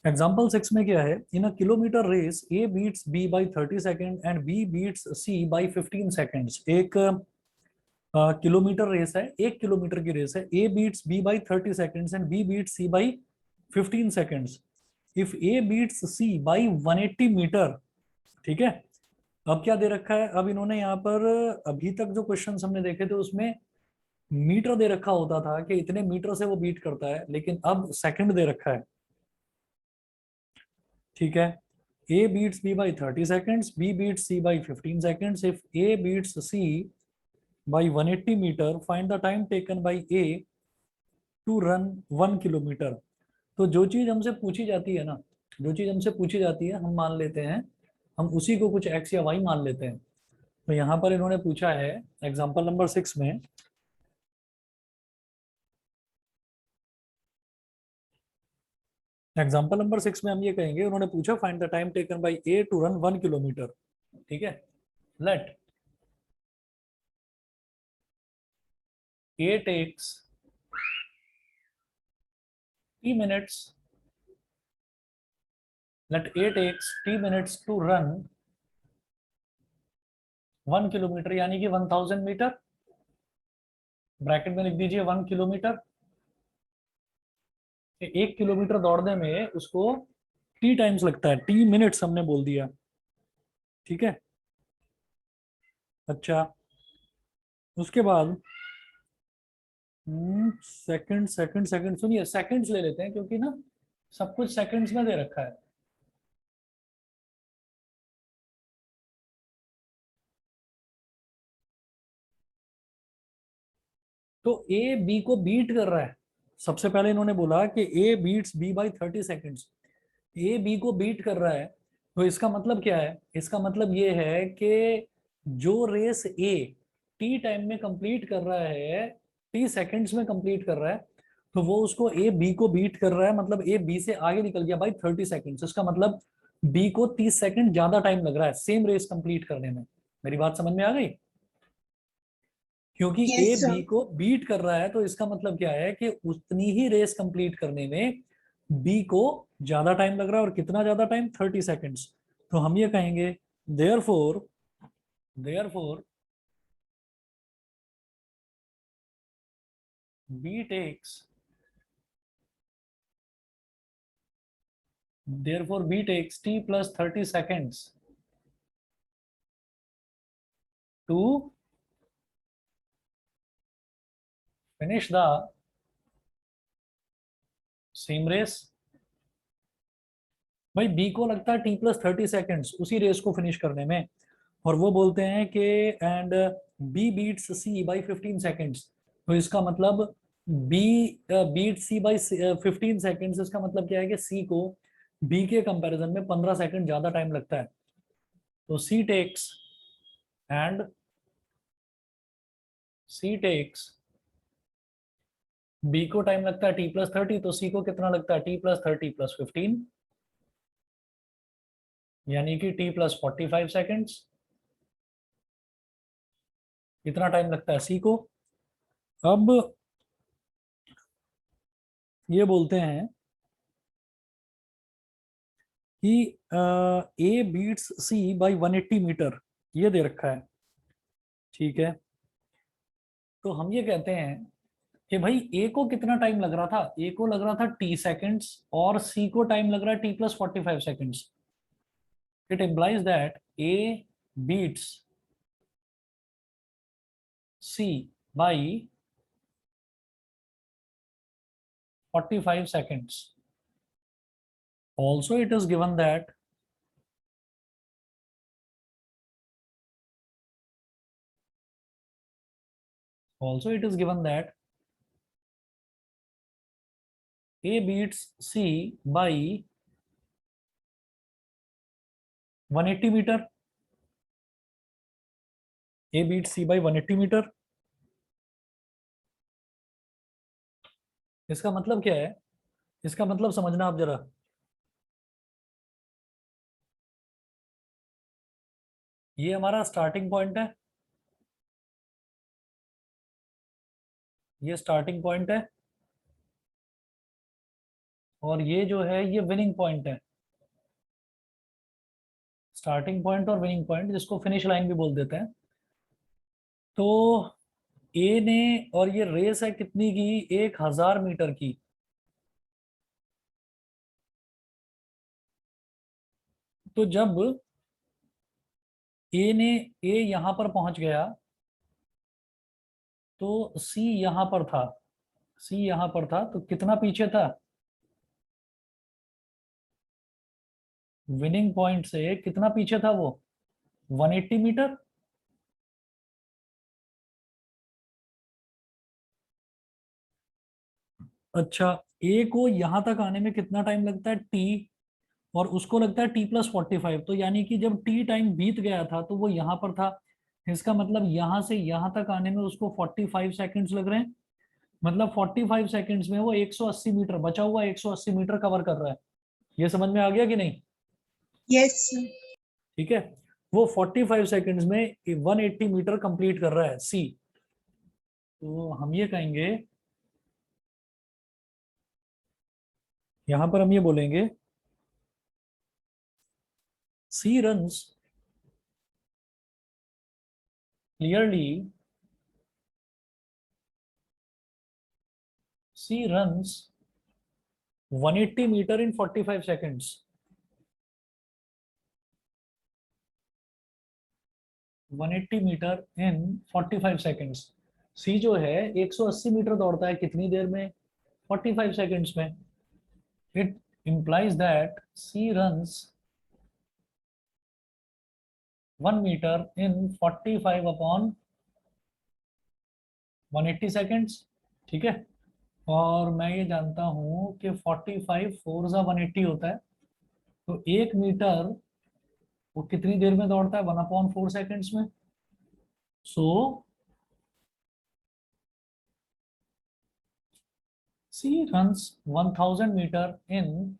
Example 6 में क्या है, in a kilometre race A beats B by 30 second and B beats C by 15 seconds. एक kilometre race है, 1 kilometre की race है, A beats B by 30 seconds and B beats C by 15 seconds. If A beats C by 180 metre, ठीक है। अब क्या दे रखा है, अब इन्होंने यहाँ पर अभी तक जो क्वेश्चन हमने देखे थे उसमें मीटर दे रखा होता था कि इतने मीटर से वो बीट करता है, लेकिन अब सेकंड दे रखा है, ठीक है। A beats B by 30 seconds, B beats C by 15 seconds. If A beats C by 180 metre, find the time taken by A to run 1 kilometre. तो जो चीज हमसे पूछी जाती है ना, जो चीज हमसे पूछी जाती है हम मान लेते हैं, हम उसी को कुछ एक्स या वाई मान लेते हैं। तो यहाँ पर इन्होंने पूछा है एग्जाम्पल नंबर 6 में, एग्जाम्पल नंबर 6 में हम ये कहेंगे, उन्होंने पूछा find the time taken by A to run 1 kilometre, ठीक है। Let A takes t minutes, let a takes t minutes to run 1 kilometre, यानी कि 1000 मीटर। ब्रैकेट में लिख दीजिए 1 किलोमीटर। 1 किलोमीटर दौड़ने में उसको टी टाइम्स लगता है, टी मिनट्स हमने बोल दिया, ठीक है। अच्छा, उसके बाद सेकंड सेकंड सेकंड, सुनिए सेकंड्स ले लेते हैं क्योंकि ना सब कुछ सेकंड्स में दे रखा है। तो ए बी को बीट कर रहा है। सबसे पहले इन्होंने बोला कि A beats B by 30 seconds. A B को बीट कर रहा है, तो इसका मतलब क्या है, इसका मतलब ये है कि जो रेस ए टी टाइम में कंप्लीट कर रहा है, टी सेकंड्स में कंप्लीट कर रहा है, तो वो उसको ए बी को बीट कर रहा है, मतलब ए बी से आगे निकल गया बाई 30 सेकेंड्स। इसका मतलब बी को 30 सेकंड ज्यादा टाइम लग रहा है सेम रेस कंप्लीट करने में। मेरी बात समझ में आ गई? क्योंकि यस ए सर। बी को बीट कर रहा है, तो इसका मतलब क्या है कि उतनी ही रेस कंप्लीट करने में बी को ज्यादा टाइम लग रहा है। और कितना ज्यादा टाइम? 30 सेकेंड्स। तो हम ये कहेंगे therefore, therefore B takes, therefore B takes T plus 30 seconds to finish the same race. भाई बी को लगता है टी प्लस 30 सेकेंड्स उसी रेस को फिनिश करने में, और वो बोलते हैं कि and B beats C by 15 seconds. तो इसका मतलब B beat C by 15 seconds, इसका मतलब क्या है कि सी को बी के कंपैरिजन में 15 सेकंड ज्यादा टाइम लगता है। तो एंड सी टेक्स, बी को टाइम लगता है टी प्लस 30, तो सी को कितना लगता है? टी प्लस 30 प्लस 15, यानी कि टी प्लस 45 सेकेंड्स। इतना टाइम लगता है सी को। अब ये बोलते हैं कि A beats C by 180 metre, ये दे रखा है, ठीक है। तो हम ये कहते हैं कि भाई ए को कितना टाइम लग रहा था? ए को लग रहा था टी सेकेंड्स, और सी को टाइम लग रहा है T plus 45 seconds. It implies that A beats C by 45 seconds. Also it is given that also it is given that A beats C by 180 metre. A beats C by 180 metre. इसका मतलब क्या है? इसका मतलब समझना आप जरा। ये हमारा स्टार्टिंग पॉइंट है, ये स्टार्टिंग पॉइंट है, और ये जो है ये विनिंग पॉइंट है, स्टार्टिंग पॉइंट और विनिंग पॉइंट, जिसको फिनिश लाइन भी बोल देते हैं। तो ए ने, और ये रेस है कितनी की, 1000 मीटर की। तो जब ए यहां पर पहुंच गया तो सी यहां पर था, सी यहां पर था, तो कितना पीछे था विनिंग पॉइंट से, कितना पीछे था वो, 180 मीटर। अच्छा, ए को यहां तक आने में कितना टाइम लगता है, टी, और उसको लगता है T+45, तो यानी कि जब टी टाइम बीत गया था तो वो यहाँ पर था। इसका मतलब यहाँ से यहाँ तक आने में उसको 45 सेकेंड्स लग रहे हैं। मतलब 45 सेकेंड्स में वो 180 मीटर, बचा हुआ 180 मीटर कवर कर रहा है। ये समझ में आ गया कि नहीं? यस। ठीक है, वो 45 सेकेंड्स में 180 मीटर कंप्लीट कर रहा है सी। तो हम ये कहेंगे, यहां पर हम ये बोलेंगे सी runs clearly, C runs 180 metre in 45 seconds. 180 metre in 45 seconds. सी जो है 180 मीटर दौड़ता है कितनी देर में, 45 सेकेंड्स में। It implies that C runs 1 metre in 45 upon 180 seconds. ठीक है, और मैं ये जानता हूं कि 45 फोर जा 180 होता है, तो 1 मीटर वो कितनी देर में दौड़ता है, 1/4 सेकेंड्स में। सो सी रन्स 1000 मीटर इन,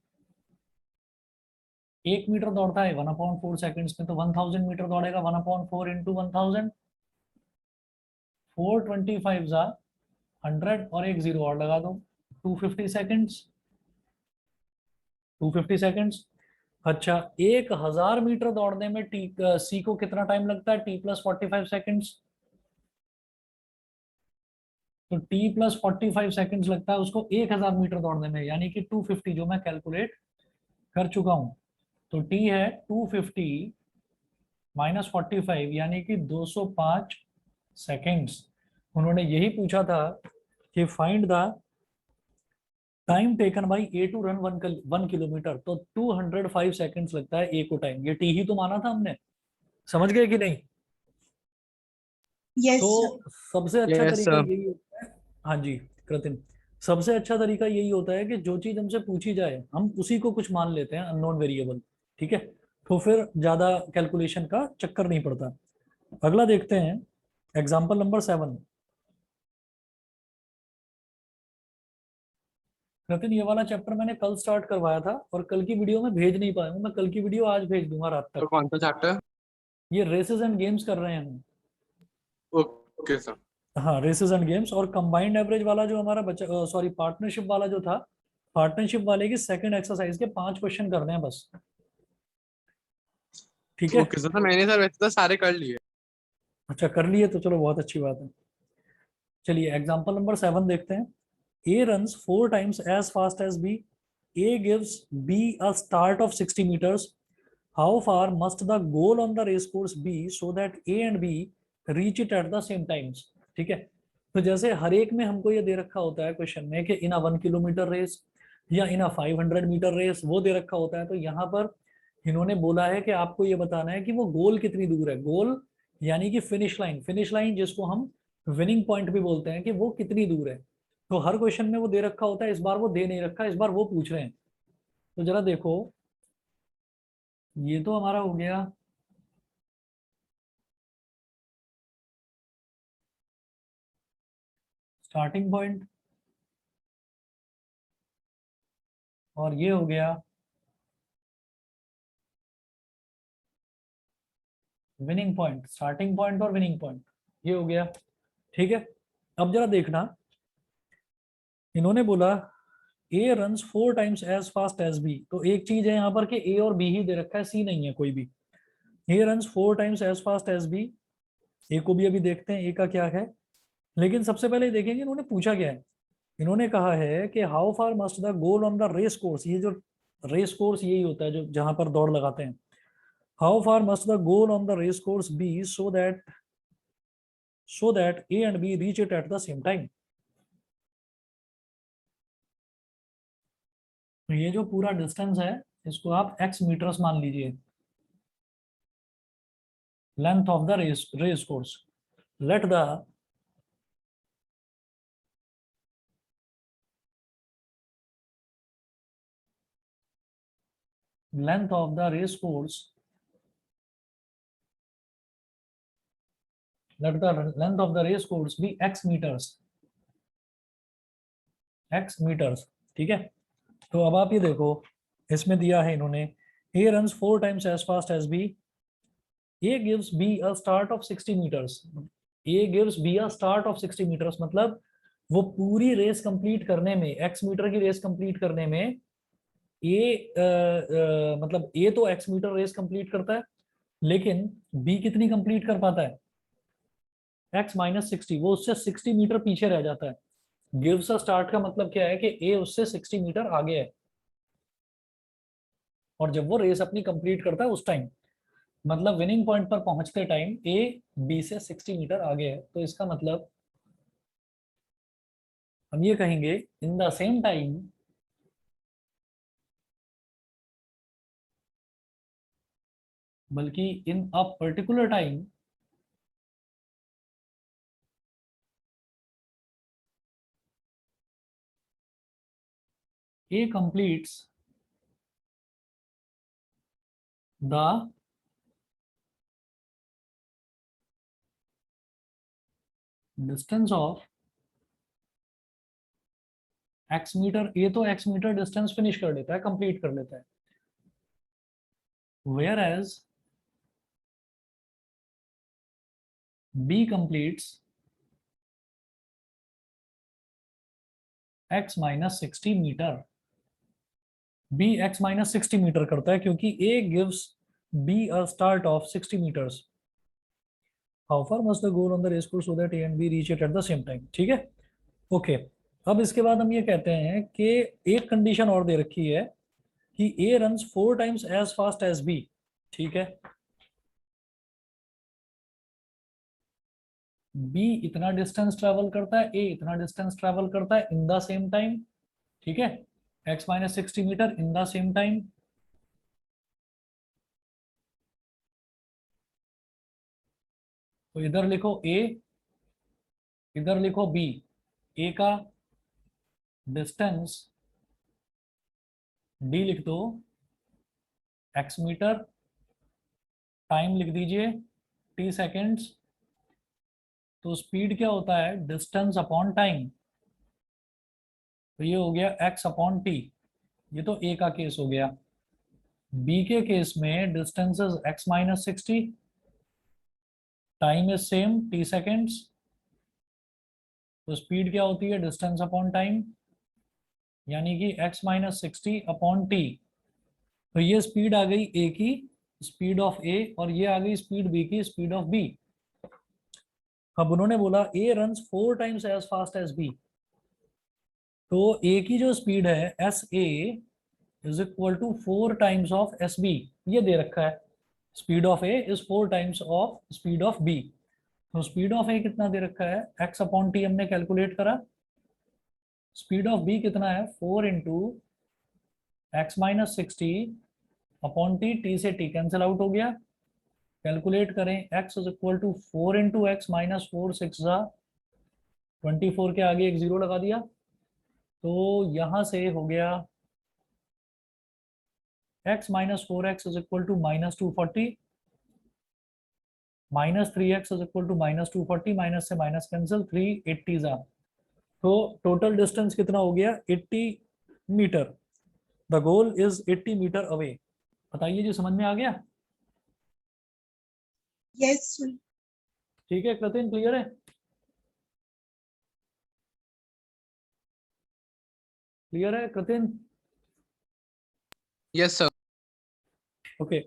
1 मीटर दौड़ता है 1/4 सेकेंड्स में, तो 1000 मीटर दौड़ेगा 1/4 इंटू 1000, 425 जा 100, और एक जीरो और लगा दो, 250 सेकेंड्स, 250 सेकेंड्स। अच्छा, 1000 मीटर दौड़ने में टी सी को कितना टाइम लगता है, T+45 सेकेंड्स। तो T+45 सेकेंड्स लगता है उसको 1000 मीटर दौड़ने में, यानी कि 250, जो मैं कैलकुलेट कर चुका हूं। तो टी है 250 माइनस 45, यानी कि 205 सेकेंड्स। उन्होंने यही पूछा था कि find the time taken by A to run 1 kilometre, तो 205 सेकेंड्स लगता है ए को टाइम, ये टी ही तो माना था हमने। समझ गए कि नहीं? Yes sir. तो सबसे अच्छा यस तरीका सर। यही होता है। हाँ जी कृतिन, सबसे अच्छा तरीका यही होता है कि जो चीज हमसे पूछी जाए हम उसी को कुछ मान लेते हैं, अननोन वेरिएबल। ठीक है, तो फिर ज्यादा कैलकुलेशन का चक्कर नहीं पड़ता। अगला देखते हैं, एग्जाम्पल नंबर 7। नितिन, ये वाला चैप्टर मैंने कल स्टार्ट करवाया था और कल की वीडियो में भेज नहीं पाया हूँ, मैं कल की वीडियो आज भेज दूंगा रात तो तक। कौन सा चैप्टर? ये रेसेस एंड गेम्स कर रहे हैं हम। Okay sir. हाँ, रेसेस एंड गेम्स, और कंबाइंड एवरेज वाला जो हमारा बचा, सॉरी पार्टनरशिप वाला जो था, पार्टनरशिप वाले की सेकंड एक्सरसाइज के 5 क्वेश्चन करने हैं बस। ठीक है, ओके सर, तो मैंने सर वैसे तो सारे कर लिए। अच्छा कर लिए तो चलो बहुत अच्छी बात है। चलिए एग्जाम्पल नंबर 7 देखते हैं। A runs 4 times as fast as B. A gives B a start of 60 meters. How far must the goal on the race course be so that A and B reach it at the same times? ठीक है, तो जैसे हर एक में हमको ये दे रखा होता है क्वेश्चन में कि इन अ 1 किलोमीटर रेस या इन अ 500 मीटर रेस, वो दे रखा होता है। तो यहाँ पर इन्होंने बोला है कि आपको ये बताना है कि वो गोल कितनी दूर है, गोल यानी कि फिनिश लाइन, फिनिश लाइन जिसको हम विनिंग पॉइंट भी बोलते हैं, कि वो कितनी दूर है। तो हर क्वेश्चन में वो दे रखा होता है, इस बार वो दे नहीं रखा, इस बार वो पूछ रहे हैं। तो जरा देखो, ये तो हमारा हो गया स्टार्टिंग पॉइंट, और ये हो गया विनिंग पॉइंट, स्टार्टिंग पॉइंट और विनिंग पॉइंट, ये हो गया। ठीक है, अब जरा देखना, इन्होंने बोला A runs 4 times as fast as B. तो एक चीज है यहाँ पर कि ए और बी ही दे रखा है, सी नहीं है कोई भी। A runs 4 times as fast as B. A को भी अभी देखते हैं ए का क्या है, लेकिन सबसे पहले देखेंगे इन्होंने पूछा क्या है। इन्होंने कहा है कि how far must the goal on the race course. ये जो रेस कोर्स यही होता है जो जहां पर दौड़ लगाते हैं। How far must the goal on the race course be so that A and B reach it at the same time. तो ये जो पूरा डिस्टेंस है इसको आप x मीटर्स मान लीजिए, length of the race course. Let the length of the race course let the length of the race course be x meters, x meters। ठीक है। तो अब आप ये देखो, इसमें दिया है इन्होंने a runs 4 times as fast as b, a gives b a start of 60 meters, a gives b a start of 60 meters। मतलब वो पूरी रेस कंप्लीट करने में, x मीटर की रेस कंप्लीट करने में मतलब ए तो x मीटर रेस कंप्लीट करता है, लेकिन b कितनी कंप्लीट कर पाता है, x माइनस 60। वो उससे 60 मीटर पीछे रह जाता है। गिव्स अ स्टार्ट का मतलब क्या है कि ए उससे 60 मीटर आगे है, और जब वो रेस अपनी कंप्लीट करता है उस टाइम, मतलब विनिंग पॉइंट पर पहुंचते टाइम ए बी से 60 मीटर आगे है। तो इसका मतलब हम ये कहेंगे इन द सेम टाइम बल्कि in a particular time A completes the distance of X metre. A तो एक्स मीटर डिस्टेंस फिनिश कर लेता है, कंप्लीट कर लेता है। Whereas B completes X minus 60 metre. B X minus 60 metre करता है क्योंकि A gives B a start of 60 metres. How far must the goal on the race course so that A and B reach it at the same time. ठीक है, okay. अब इसके बाद हम ये कहते हैं कि एक कंडीशन और दे रखी है कि A runs 4 times as fast as B. ठीक है, बी इतना डिस्टेंस ट्रेवल करता है, ए इतना डिस्टेंस ट्रेवल करता है इन द सेम टाइम। ठीक है, X minus 60 metre in the same time. तो इधर लिखो ए, इधर लिखो बी। ए का डिस्टेंस डी लिख दो, एक्स मीटर, टाइम लिख दीजिए टी सेकेंड्स। तो स्पीड क्या होता है, डिस्टेंस अपॉन टाइम। तो ये हो गया एक्स अपॉन टी। ये तो ए का केस हो गया। बी के केस में distance is x minus 60, time is same T seconds. तो स्पीड क्या होती है, डिस्टेंस अपॉन टाइम, यानी कि एक्स माइनस 60 अपॉन टी। तो ये स्पीड आ गई ए की, स्पीड ऑफ ए, और ये आ गई स्पीड बी की, स्पीड ऑफ बी। अब उन्होंने बोला A runs 4 times as fast as B. तो ए की जो स्पीड है S A is equal to 4 times of S B. ये दे रखा है, speed of A is 4 times of speed of B. तो स्पीड ऑफ ए कितना दे रखा है, एक्स अपॉन टी हमने कैलकुलेट करा। स्पीड ऑफ बी कितना है, 4 into X minus 60 upon T, T से टी कैंसिल आउट हो गया। कैलकुलेट करें, X is equal to 4 into X minus 4 6 24 के आगे एक जीरो लगा दिया। तो यहां से हो गया x minus 4x is equal to minus 240, minus 3x is equal to minus 240, minus से माइनस कैंसिल, 380 जा। तो टोटल डिस्टेंस कितना हो गया, 80 metre. The goal is 80 metre away. बताइए जी, समझ में आ गया? यस। ठीक है कृतिन, क्लियर है? क्लियर है कृतिन? Yes sir. ओके,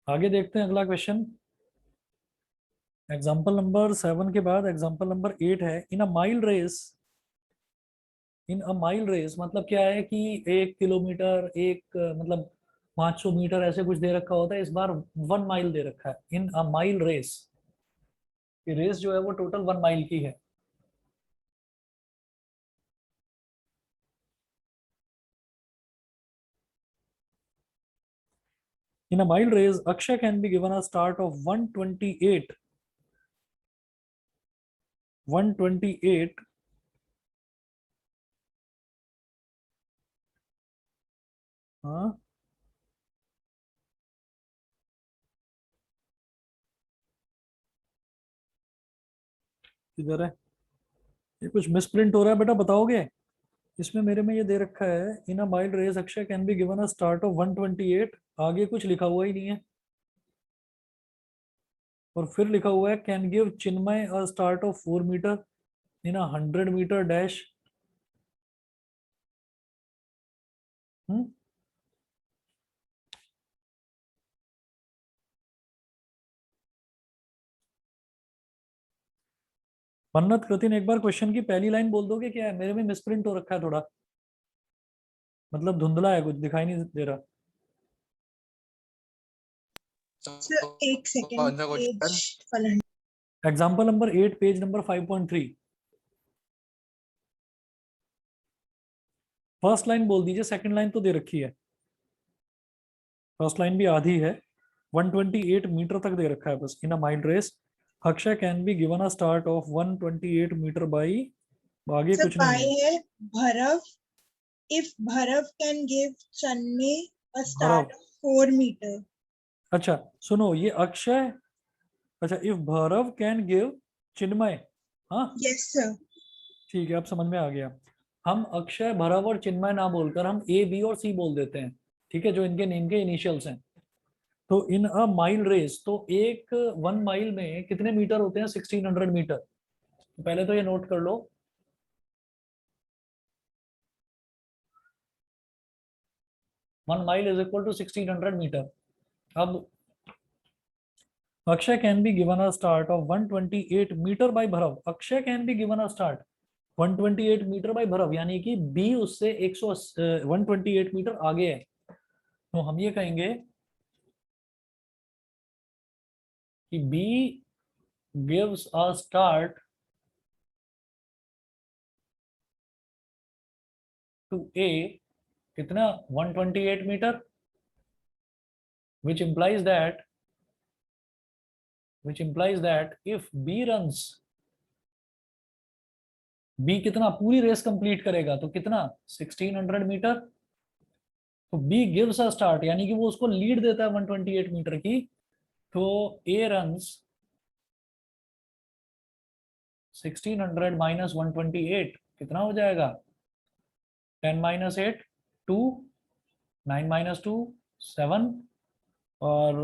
आगे देखते हैं अगला क्वेश्चन। एग्जाम्पल नंबर 7 के बाद एग्जाम्पल नंबर 8 है। In a mile race, in a mile race मतलब क्या है कि 1 किलोमीटर, मतलब 500 मीटर ऐसे कुछ दे रखा होता है। इस बार 1 माइल दे रखा है। इन अ माइल रेस, ये रेस जो है वो टोटल 1 माइल की है। In a mile race, Akshay can be given a start of 128, 128 हाँ, किधर है? ये कुछ मिसप्रिंट हो रहा है बेटा, बताओगे? इसमें मेरे में ये दे रखा है, in a mile race Akshay can be given a start of 128, आगे कुछ लिखा हुआ ही नहीं है। और फिर लिखा हुआ है can give Chinmay a start of 4 metre in a 100 metre dash. Mannat, Kritin, एक बार क्वेश्चन की पहली लाइन बोल दोगे क्या है? मेरे में मिसप्रिंट हो रखा है थोड़ा, मतलब धुंधला है, कुछ दिखाई नहीं दे रहा। सर एक सेकेंड, पेज पलट। Example number 8, page number 5.3। First line बोल दीजिए, सेकंड लाइन तो दे रखी है। फर्स्ट लाइन भी आधी है। 128 मीटर तक दे रखा है बस। In a mile race Akshay can be given a start of 128 metre by, आगे सर कुछ नहीं बाय है। है Bhairav, if Bhairav can give Chinmay a Bhairav, start of 4 metre. अच्छा सुनो, ये अक्षय, अच्छा if Bhairav can give Chinmay, हाँ यस सर। ठीक है, अब समझ में आ गया। हम अक्षय, भरव और चिन्मय ना बोलकर हम ए, बी और सी बोल देते हैं, ठीक है, जो इनके नेम के इनिशियल्स हैं। तो इन अ माइल रेस, तो एक 1 माइल में कितने मीटर होते हैं? 1600 मीटर। तो पहले तो ये नोट कर लो, 1 mile is equal to 1600 metre. अब Akshay can be given a start of 128 metre by Bhairav. Akshay can be given a start 128 metre by Bhairav, यानी कि बी उससे 128 मीटर आगे है। तो हम ये कहेंगे कि B gives a start to A, कितना? 128 metre, which implies that if B runs, B कितना पूरी रेस कंप्लीट करेगा तो कितना? 1600 मीटर। तो B गिव्स अ स्टार्ट, यानी कि वो उसको लीड देता है 128 मीटर की। तो A रन्स 1600 माइनस 128, कितना हो जाएगा? 10 माइनस 8 2, 9 माइनस 2 7, और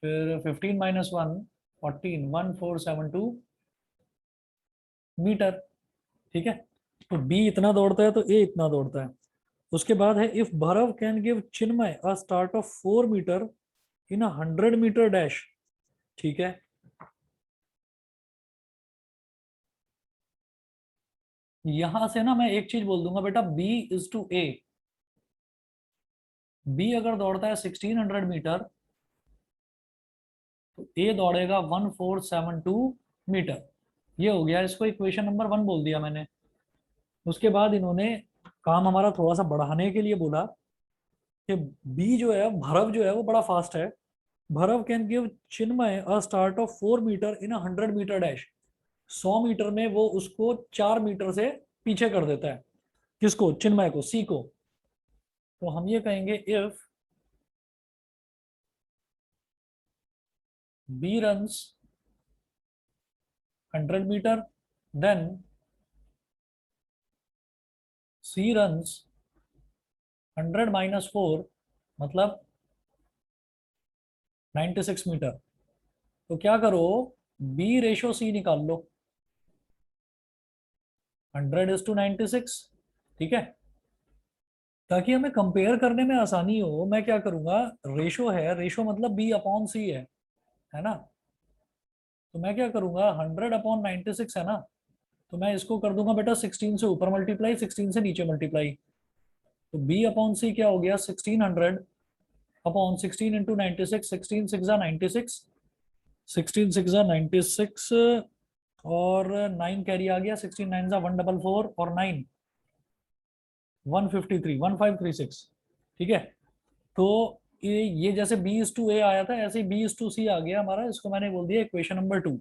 फिर 15 माइनस 1 14, 1472 मीटर, ठीक है। तो बी इतना दौड़ता है तो ए इतना दौड़ता है। उसके बाद है if Bhairav can give Chinmay a start of 4 metre in 100 metre dash, ठीक है। यहां से ना मैं एक चीज बोल दूंगा बेटा, B is to A. B अगर दौड़ता है 1600 मीटर, तो ए दौड़ेगा 1472 मीटर। ये हो गया, इसको इक्वेशन नंबर 1 बोल दिया मैंने। उसके बाद इन्होंने काम हमारा थोड़ा सा बढ़ाने के लिए बोला कि बी जो है, भरव जो है वो बड़ा फास्ट है। Bhairav can give Chinmay a start of 4 metre in 100 metre dash. 100 metre में वो उसको 4 मीटर से पीछे कर देता है। किसको? चिन्मय को, सी को। तो हम ये कहेंगे if B runs 100 metre, then C runs 100 - 4, मतलब 96 मीटर। तो क्या करो, बी रेशो सी निकाल लो, 100 is to 96, ठीक है, ताकि हमें कंपेयर करने में आसानी हो, मैं क्या करूंगा, रेशो है, रेशो मतलब बी अपॉन सी है ना, तो मैं क्या करूंगा, 100/96 है ना, तो मैं इसको कर दूंगा बेटा 16 से ऊपर मल्टीप्लाई, 16 से नीचे मल्टीप्लाई, तो बी अपॉन सी क्या हो गया, 1600/16 इंटू 96, 16 6 96, 16 6 96, और 9 कैरी आ गया, 16 9 144 और 9 153 1536। ठीक है, तो ये जैसे बी इज टू ए आया था, ऐसे ही बी इज टू सी आ गया हमारा, इसको मैंने बोल दिया इक्वेशन नंबर 2।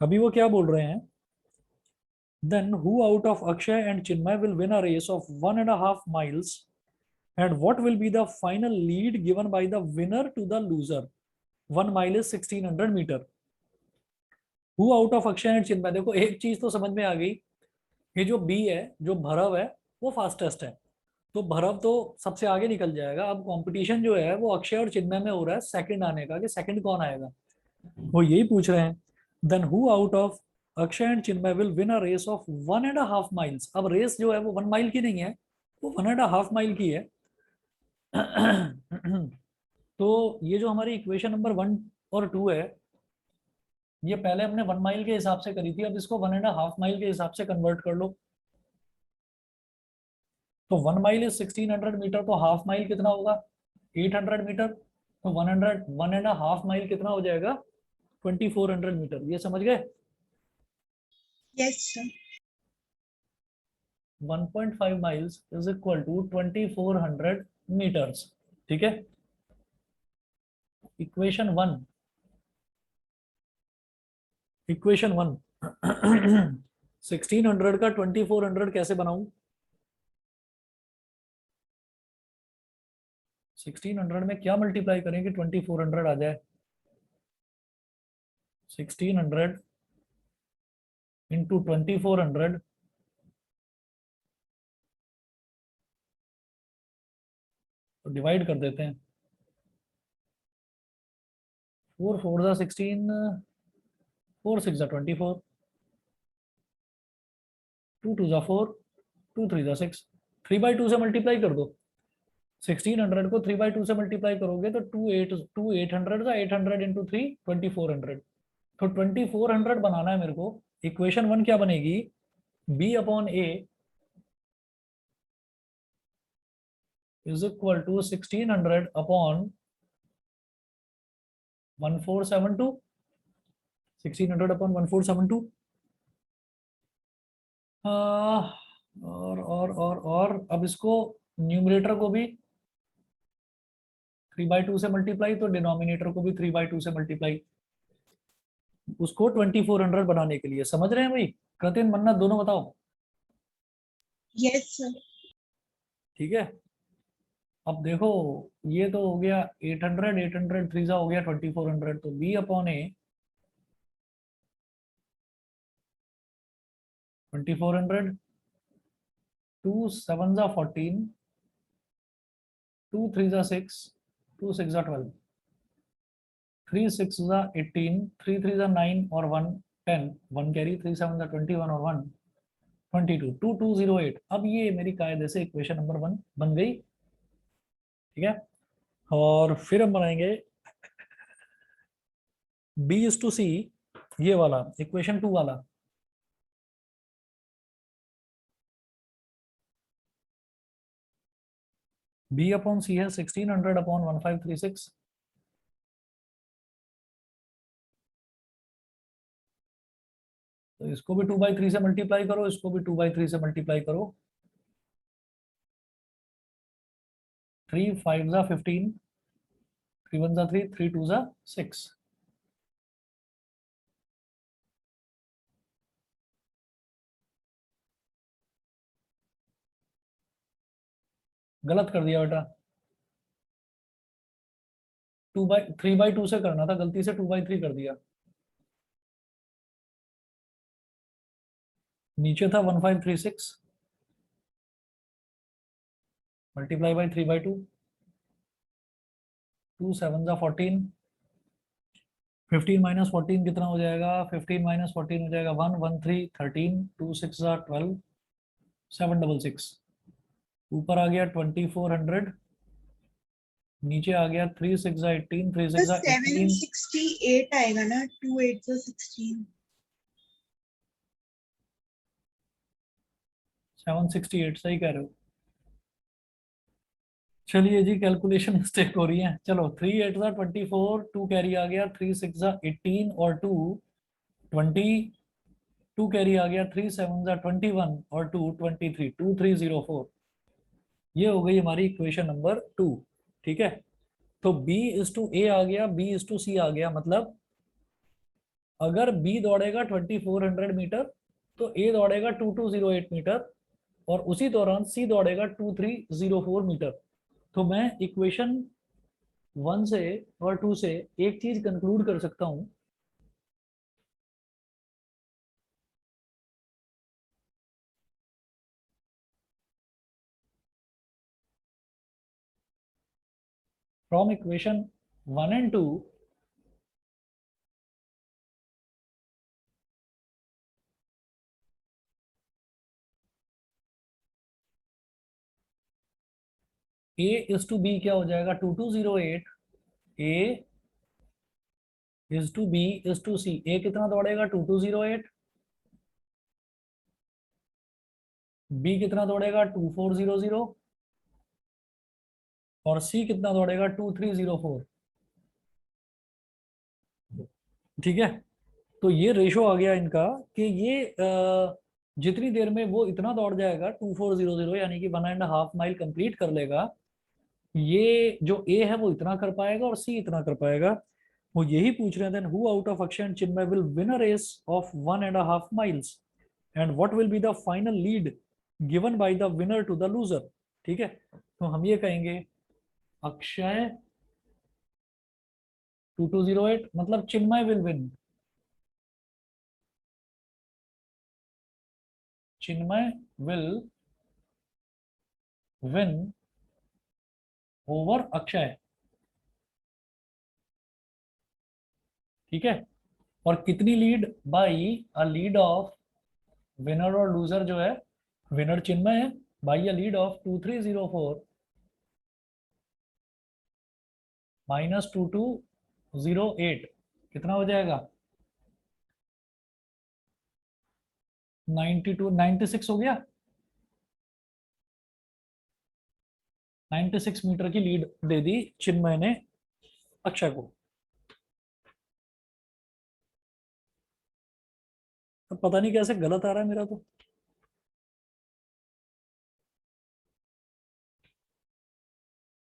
अभी वो क्या बोल रहे हैं, then who out of Akshay and Chinmay will win a race of 1.5 miles, and what will be the final lead given by the winner to the loser? 1 mile is 1600 meter. Who out of Akshay and Chinmay, देखो एक चीज तो समझ में आ गई, ये जो B है, जो भरव है, वो फास्टेस्ट है, तो भरव तो सबसे आगे निकल जाएगा। अब कंपटीशन जो है वो अक्षय और चिन्मय में हो रहा है सेकंड आने का, कि सेकंड कौन आएगा, वो यही पूछ रहे हैं। Then who out of Akshay and Chinmay will win a race of 1.5 miles. अब रेस जो है वो 1 माइल की नहीं है, वो 1.5 माइल की है। तो ये जो हमारी इक्वेशन नंबर 1 और 2 है, ये पहले हमने 1 माइल के हिसाब से करी थी, अब इसको 1.5 माइल के हिसाब से कन्वर्ट कर लो। तो 1 माइल इज 1600 मीटर, तो हाफ माइल कितना होगा, 800 मीटर, तो 1.5 माइल कितना हो जाएगा, 2400 मीटर। ये समझ गए, Yes, sir. 1.5 miles is equal to 2400 metres. ठीक है, इक्वेशन 1, इक्वेशन 1 1600 का 2400 कैसे बनाऊं, 1600 में क्या मल्टीप्लाई करें कि 2400 आ जाए, 1600 इंटू 2400, तो डिवाइड कर देते हैं, 4 4 जा 16, 4 6 जा 24, 2 2 जा 4, 2 3 जा 6, 3/2 से मल्टीप्लाई कर दो। 1600 को 3/2 से मल्टीप्लाई करोगे तो 800 जा 800 इंटू 3 2400, तो 2400 बनाना है मेरे को। इक्वेशन 1 क्या बनेगी, b upon A is equal to 1600 upon 1472, 1600 upon 1472। और अब इसको न्यूमरेटर को भी 3/2 से मल्टीप्लाई, तो डिनोमिनेटर को भी 3/2 से मल्टीप्लाई, उसको 2400 बनाने के लिए। समझ रहे हैं भाई, कृतिन मन्नत दोनों बताओ। Yes, sir. ठीक है, अब देखो ये तो हो गया 800, 800 3 हो गया 2400, तो b अपॉन ए 2400, 2 7 जा 14, 2 3 जा 6, 2 6 जा 12, 3 6 जा 18, 3 3 जा 9 और 1 10, 1 कैरी, 3 7 जा 21 और 1 22, 2208। अब ये मेरी कायदे से इक्वेशन नंबर 1 बन गई। ठीक है, और फिर हम बनाएंगे b इज टू सी, ये वाला इक्वेशन 2 वाला। b अपॉन सी है 1600 अपॉन 1536, तो इसको भी 2/3 से मल्टीप्लाई करो, इसको भी 2/3 से मल्टीप्लाई करो, 3 5 जा 15, 3 1 जा 3, 3 2 जा 6। गलत कर दिया बेटा, 3/2 से करना था, गलती से 2/3 कर दिया। नीचे था 1536 मल्टीप्लाई बाई 3/2, 2 7 जा 14, 15 माइनस 14 कितना हो जाएगा, 15 माइनस 14 हो जाएगा 1 1 3 13, 2 6 जा 12, 766, ऊपर आ गया 2400, नीचे आ गया 3 6 18, 3 तो 6 18, 768 आएगा ना, 2 8 16। 768 सही कह रहे हो। चलिए जी, कैलकुलेशन मिस्टेक हो रही है। चलो 3 8 24, 2 कैरी आ गया, 3 6 18 और 2 20, 2 कैरी आ गया, 3 7 21 और 2 23, 2304। ये हो गई हमारी इक्वेशन नंबर 2। ठीक है, तो B इज टू ए आ गया, B इज टू सी आ गया। मतलब अगर B दौड़ेगा 2400 मीटर तो A दौड़ेगा 2208 मीटर, और उसी दौरान C दौड़ेगा 2304 मीटर। तो मैं इक्वेशन 1 से और 2 से एक चीज कंक्लूड कर सकता हूं, from equation 1 and 2, A is to B क्या हो जाएगा, 2208। A is to B is to C। A कितना दौड़ेगा, 2208। B कितना दौड़ेगा, 2400। और C कितना दौड़ेगा, 2304। ठीक है, तो ये रेशो आ गया इनका कि ये जितनी देर में वो इतना दौड़ जाएगा 2400, यानी कि 1.5 माइल कंप्लीट कर लेगा, ये जो ए है वो इतना कर पाएगा और सी इतना कर पाएगा। वो यही पूछ रहे हैं, then who out of Akshay and Chinmay will win a race of 1.5 miles and what will be the final lead given by the winner to the loser. ठीक है, तो हम ये कहेंगे अक्षय 2208, मतलब Chinmay will win, Chinmay will win over Akshay. ठीक है, और कितनी lead, by a lead of, winner और लूजर जो है, विनर चिन्मय है, by a lead of 2304 minus 2208, कितना हो जाएगा, 92 96 हो गया। 96 मीटर की लीड दे दी चिन्मय ने अक्षय को। अब पता नहीं कैसे गलत आ रहा है मेरा तो।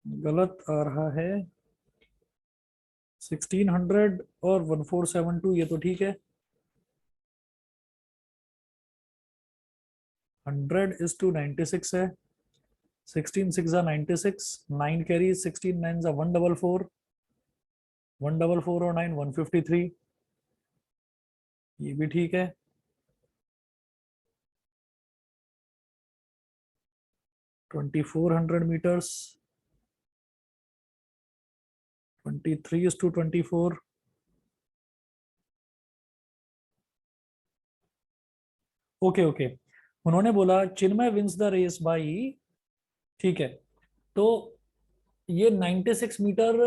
गलत आ रहा है 1600 और 1472, ये तो ठीक है। 100 इज टू 96 है, 16 6 96, 9 कैरी, 16 9 144, 144 और 9 153, ये भी ठीक है। 2400 metres, 23 is to 24, okay okay. उन्होंने बोला Chinmay wins the race by, ठीक है, तो ये 96 मीटर,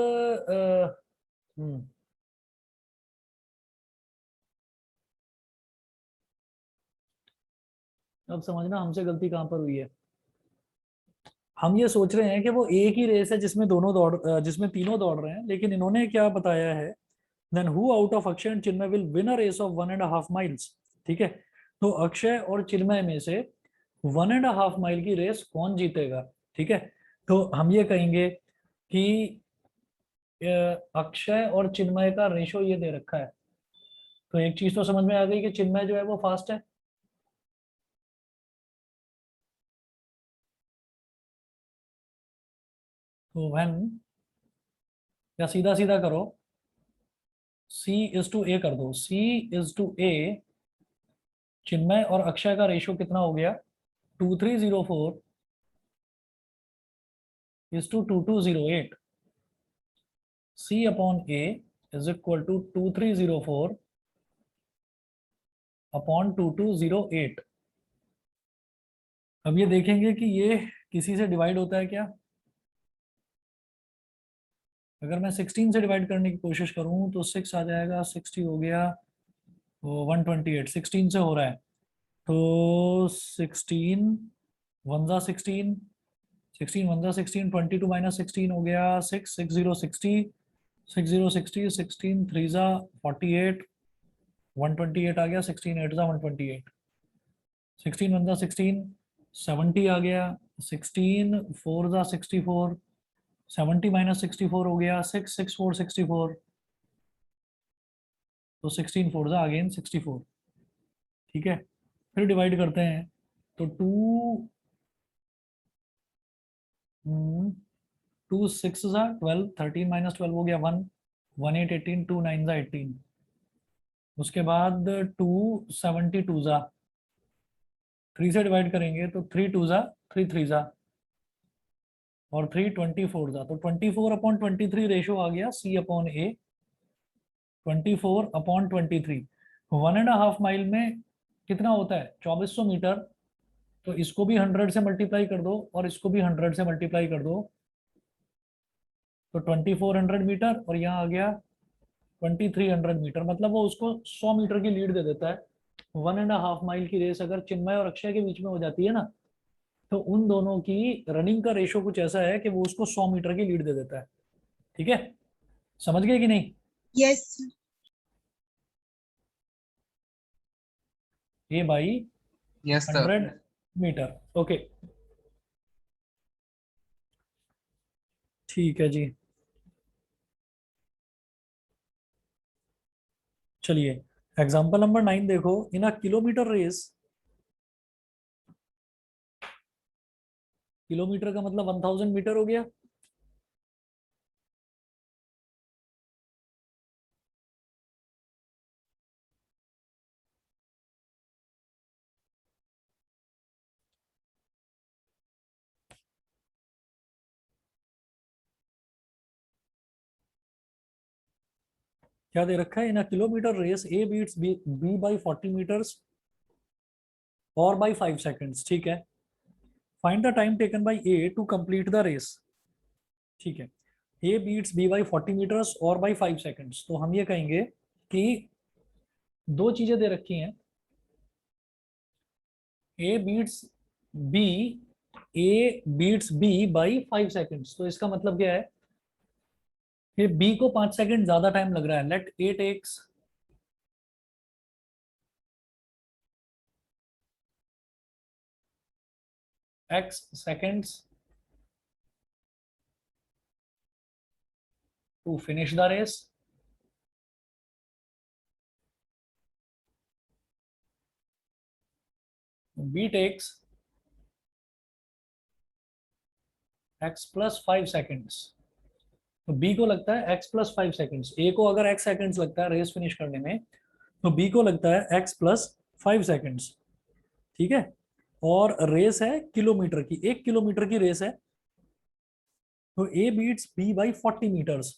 अब समझना हमसे गलती कहां पर हुई है। हम ये सोच रहे हैं कि वो एक ही रेस है जिसमें जिसमें तीनों दौड़ रहे हैं, लेकिन इन्होंने क्या बताया है, then who out of Akshay and Chinmay will win a race of 1.5 miles. ठीक है, तो अक्षय और चिन्मय में से 1.5 माइल की रेस कौन जीतेगा। ठीक है, तो हम ये कहेंगे कि अक्षय और चिन्मय का रेशो ये दे रखा है। तो एक चीज तो समझ में आ गई कि चिन्मय जो है वो फास्ट है। तो व्हेन, या सीधा सीधा करो, C इज टू ए कर दो, C is to A, Chinmay और अक्षय का रेशो कितना हो गया, 2304 is to 2208। C upon A is equal to 2304 upon 2208। अब ये देखेंगे कि ये किसी से डिवाइड होता है क्या। अगर मैं 16 से डिवाइड करने की कोशिश करूं तो 6 आ जाएगा, 60 हो गया, वो 128 16 से हो रहा है। तो 16 वन जा 16, 16 वन जा 16, 22 माइनस 16 हो गया 6, 60 60, 60 60, 16 3 जा 48, 128 आ गया, 16 8 जा 128, 16 वन जा 16, 70 आ गया, 16 4 जा 64, 70 माइनस 64 हो गया 6, 6 4 64, तो 16 4 जा अगेन 64। ठीक है, फिर डिवाइड करते हैं तो 2 6 जा 12, 13 माइनस 12 हो गया 1, 1 8 18, 2 9 जा 18। उसके बाद 2 72 जा 3 से डिवाइड करेंगे तो 3 2 जा 3 3 जा और 3 24 जा, तो 24/23 रेशो आ गया C/A, 24/23। 1.5 माइल में कितना होता है 2400 मीटर, तो इसको भी 100 से मल्टीप्लाई कर दो और इसको भी 100 से मल्टीप्लाई कर दो, तो 2400 मीटर और यहाँ आ गया 2300 मीटर, मतलब वो उसको 100 मीटर की लीड दे देता है। 1.5 माइल की रेस अगर चिन्मय और अक्षय के बीच में हो जाती है ना, तो उन दोनों की रनिंग का रेशो कुछ ऐसा है कि वो उसको 100 मीटर की लीड दे देता है। ठीक है, समझ गए कि नहीं। Yes. A by yes sir. 100 metre. Okay, ठीक है जी। चलिए एग्जांपल नंबर 9 देखो। In a kilometre race, kilometre का मतलब 1000 मीटर हो गया। क्या दे रखा है, in a kilometre race A beats B by 40 metres और बाई 5 सेकेंड्स। ठीक है, find the time taken by A to complete the race. ठीक है, A beats B by 40 metres और बाई 5 सेकेंड्स, तो हम ये कहेंगे कि दो चीजें दे रखी हैं, A beats B, A beats B by 5 seconds, तो इसका मतलब क्या है कि बी को 5 सेकंड ज्यादा टाइम लग रहा है। Let A takes x seconds to finish the race, b takes x plus 5 seconds। तो b को लगता है x plus 5 seconds, a को अगर x seconds लगता है रेस फिनिश करने में, तो b को लगता है x plus 5 seconds। ठीक है, और रेस है किलोमीटर की, 1 किलोमीटर की रेस है, तो a beats b by 40 metres.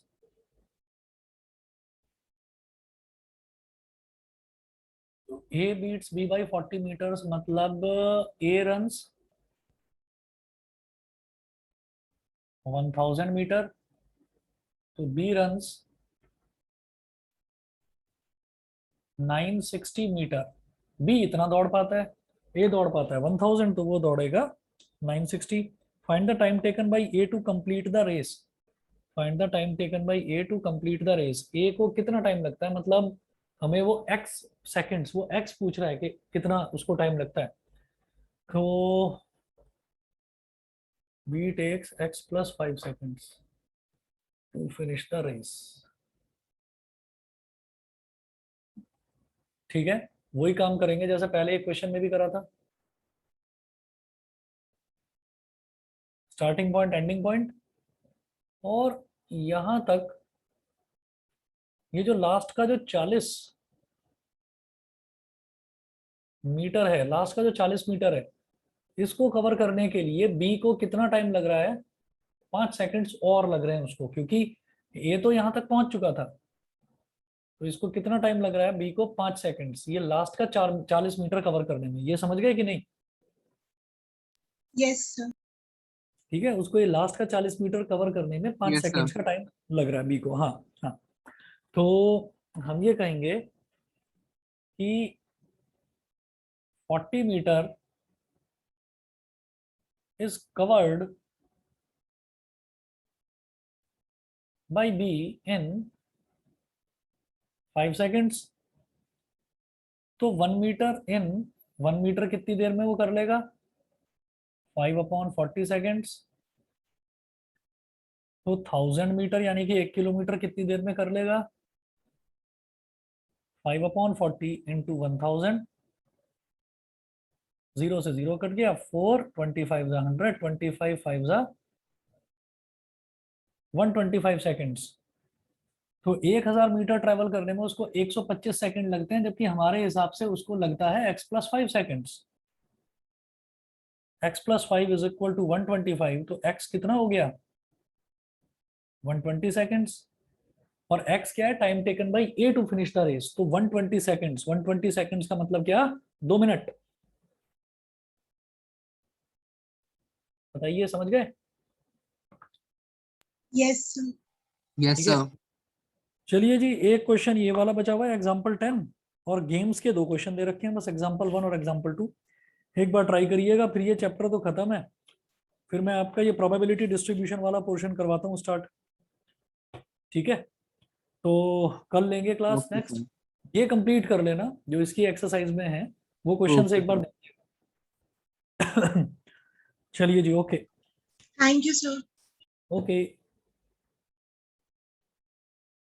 a beats b by 40 metres मतलब a रन्स 1000 मीटर, तो b रन्स 960 मीटर। बी इतना दौड़ पाता है, ए दौड़ पाता है 1000, तो वो दौड़ेगा 960। Find the time taken by A to complete the race. Find the time taken by A to complete the race, A को कितना टाइम लगता है, मतलब हमें वो एक्स सेकंड्स, वो एक्स पूछ रहा है कि कितना उसको टाइम लगता है, तो B takes X plus 5 seconds to finish the race. ठीक है, वही काम करेंगे जैसे पहले एक क्वेश्चन में भी करा था, स्टार्टिंग पॉइंट एंडिंग पॉइंट, और यहां तक ये जो लास्ट का जो 40 मीटर है, लास्ट का जो 40 मीटर है, इसको कवर करने के लिए बी को कितना टाइम लग रहा है, 5 सेकंड्स और लग रहे हैं उसको, क्योंकि ए तो यहां तक पहुंच चुका था, तो इसको कितना टाइम लग रहा है बी को, 5 सेकंड्स, ये लास्ट का 40 मीटर कवर करने में। ये समझ गए कि नहीं। Yes, sir. ठीक है, उसको ये लास्ट का 40 मीटर कवर करने में 5 Yes, sir. सेकेंड्स का टाइम लग रहा है बी को। हाँ हाँ, तो हम ये कहेंगे कि 40 metre is covered by B in 5 seconds। तो 1 मीटर कितनी देर में वो कर लेगा? 5/40 सेकेंड्स। तो 1000 मीटर यानी कि 1 किलोमीटर कितनी देर में कर लेगा? 5/40 इंटू 1000, 0 से 0 कट गया, 4, 25 जा 100, 25 5 जा 125 सेकेंड्स। तो 1000 मीटर ट्रेवल करने में उसको 125 सेकंड लगते हैं, जबकि हमारे हिसाब से उसको लगता है x+5 seconds. x+5 is equal to 125, तो x कितना हो गया? 120 सेकेंड्स। और x क्या है? Time taken by a to finish the race. तो 120 सेकेंड्स, 120 सेकेंड्स का मतलब क्या? 2 मिनट। बताइए, समझ गए? Yes, sir. Yes, ठीक है, sir. चलिए जी, एक क्वेश्चन ये वाला बचा हुआ है एग्जाम्पल 10, और गेम्स के 2 क्वेश्चन दे रखे हैं बस, एग्जाम्पल 1 और एग्जाम्पल 2। एक बार ट्राई करिएगा, फिर ये चैप्टर तो खत्म है, फिर मैं आपका ये प्रोबेबिलिटी डिस्ट्रीब्यूशन वाला पोर्शन करवाता हूँ स्टार्ट। ठीक है, तो कल लेंगे क्लास Okay, नेक्स्ट। sir. ये कंप्लीट कर लेना जो इसकी एक्सरसाइज में है, वो क्वेश्चन से Okay, एक बार sir. देखिएगा। चलिए जी, okay Thank you, sir. Okay.